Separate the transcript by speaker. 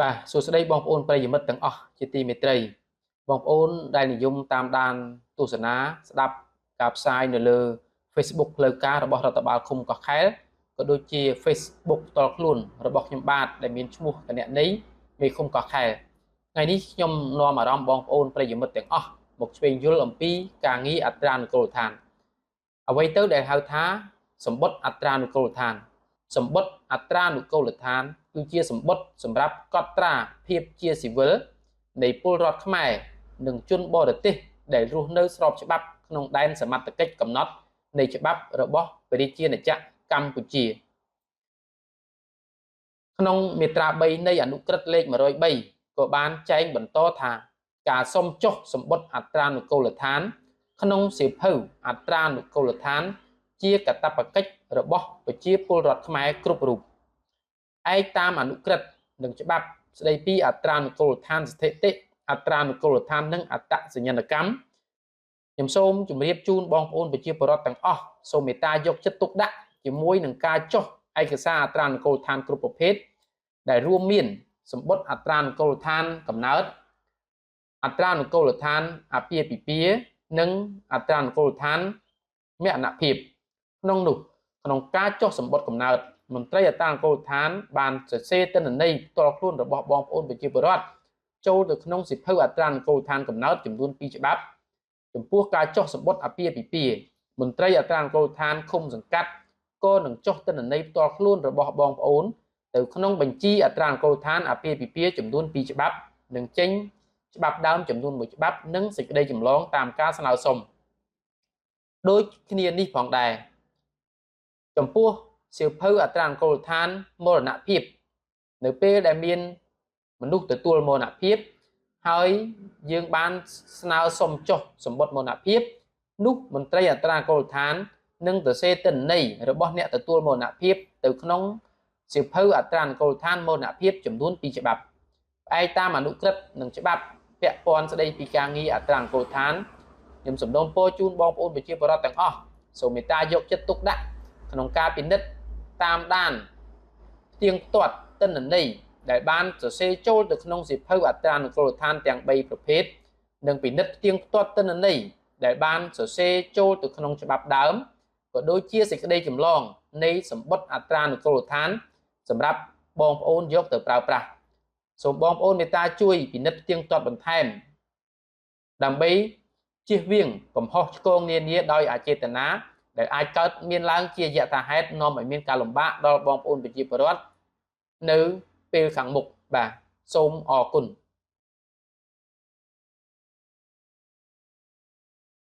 Speaker 1: បាទសួស្តីបងប្អូនប្រិយមិត្តទាំងអស់ជាទីមេត្រីបងប្អូនដែលនិយមតាមដានទស្សនាស្ដាប់ការផ្សាយនៅលើ Facebook ផ្លូវការរបស់រដ្ឋបាលឃុំកោះខេលក៏ដូចជា Facebook ផ្ទាល់ខ្លួនរបស់ខ្ញុំបាទដែលមានឈ្មោះកណន័យមេឃុំកោះខេលថ្ងៃនេះខ្ញុំនាំអារម្មណ៍បងប្អូនប្រិយមិត្តទាំងអស់មកឆ្វេងយល់អំពីការងារអត្រានុកូលដ្ឋានអ្វីទៅដែលហៅថាសម្បត្តិអត្រានុកូលដ្ឋានសម្បត្តិអត្រានុកូលដ្ឋានគឺជាសម្បត្តិសម្រាប់កត់ត្រាភាពជាស៊ីវិលនៃពលរដ្ឋខ្មែរនិងជនបរទេសដែលរស់នៅស្របច្បាប់ក្នុងដែនសមត្ថកិច្ចកំណត់នៃច្បាប់របស់ព្រះរាជាណាចក្រកម្ពុជាក្នុងមាត្រា3នៃអនុក្រឹត្យលេខ103ក៏បានចែងបន្តថាការសុំចុះសម្បត្តិអត្រានុកូលដ្ឋានក្នុងសៀវភៅអត្រានុកូលដ្ឋានជាកាតព្វកិច្ចរបស់ប្រជាពលរដ្ឋខ្មែរគ្រប់រូបឯកតាមអនុក្រឹត្យនិងច្បាប់ស្តីពីអត្រានុកូលដ្ឋានស្ថិតិអត្រានុកូលដ្ឋាននិងអត្តសញ្ញាណកម្មខ្ញុំសូមជម្រាបជូនបងប្អូនប្រជាពលរដ្ឋទាំងអស់សូមមេត្តាយកចិត្តទុកដាក់ជាមួយនឹងការចុះឯកសារអត្រានុកូលដ្ឋានគ្រប់ប្រភេទដែលរួមមានសម្បត្តិអត្រានុកូលដ្ឋានកំណើតអត្រានុកូលដ្ឋានអាពាហ៍ពិពាហ៍និងអត្រានុកូលដ្ឋានមរណភាពក្នុងនោះក្នុងការចុះសម្បត្តិកំណើតមន្ត្រីអត្រានុកូលដ្ឋានបានសរសេរទិន្នន័យផ្ទាល់ខ្លួនរបស់បងប្អូនប្រជាពលរដ្ឋចូលទៅក្នុងសៀវភៅអត្រានុកូលដ្ឋានកំណើតចំនួន2ច្បាប់ចំពោះការចុះសម្បត្តិអាពាហ៍ពិពាហ៍មន្ត្រីអត្រានុកូលដ្ឋានឃុំសង្កាត់ក៏នឹងចុះទិន្នន័យផ្ទាល់ខ្លួនរបស់បងប្អូនទៅក្នុងបញ្ជីអត្រានុកូលដ្ឋានអាពាហ៍ពិពាហ៍ចំនួន2ច្បាប់និងចេញច្បាប់ដើមចំនួន1ច្បាប់និងសេចក្តីចម្លងតាមការស្នើសុំដូចគ្នានេះផងដែរចំពោះសៀវភៅអត្រានុកូលដ្ឋានមរណភាពនៅពេលដែលមានមនុស្សទទួលមរណភាពហើយយើងបានស្នើសុំចុះសម្បត្តិមរណភាពនោះមន្ត្រីអត្រានុកូលដ្ឋាននឹងសរសេរទិន្នន័យរបស់អ្នកទទួលមរណភាពទៅក្នុងសៀវភៅអត្រានុកូលដ្ឋានមរណភាពចំនួន2ច្បាប់ផ្អែកតាមអនុក្រឹត្យនិងច្បាប់ពាក់ព័ន្ធស្តីពីការងារអត្រានុកូលដ្ឋានខ្ញុំសូមដំណពរជូនបងប្អូនប្រជាពលរដ្ឋទាំងអស់សូមមេត្តាយកចិត្តទុកដាក់ក្នុងការពិនិត្យតាមដានផ្ទៀងផ្ទាត់ទិន្នន័យដែលបានសរសេរចូលទៅក្នុងសៀវភៅអត្រានុកូលដ្ឋានទាំង3ប្រភេទនិងពិនិត្យផ្ទៀងផ្ទាត់ទិន្នន័យដែលបានសរសេរចូលទៅក្នុងច្បាប់ដើមក៏ដូចជាសេចក្តីចម្លងនៃសម្បត្តិអត្រានុកូលដ្ឋានសម្រាប់បងប្អូនយកទៅប្រើប្រាស់សូមបងប្អូនមេត្តាជួយពិនិត្យផ្ទៀងផ្ទាត់បន្ថែមដើម្បីជៀសវាងកំហុសឆ្គងនានាដោយអចេតនាដែលអាចកើតមានឡើងជាយថាហេតុនាំឲ្យមានការលំបាកដល់បងប្អូនប្រជាពលរដ្ឋនៅពេលខាងមុខបាទសូមអរគុណ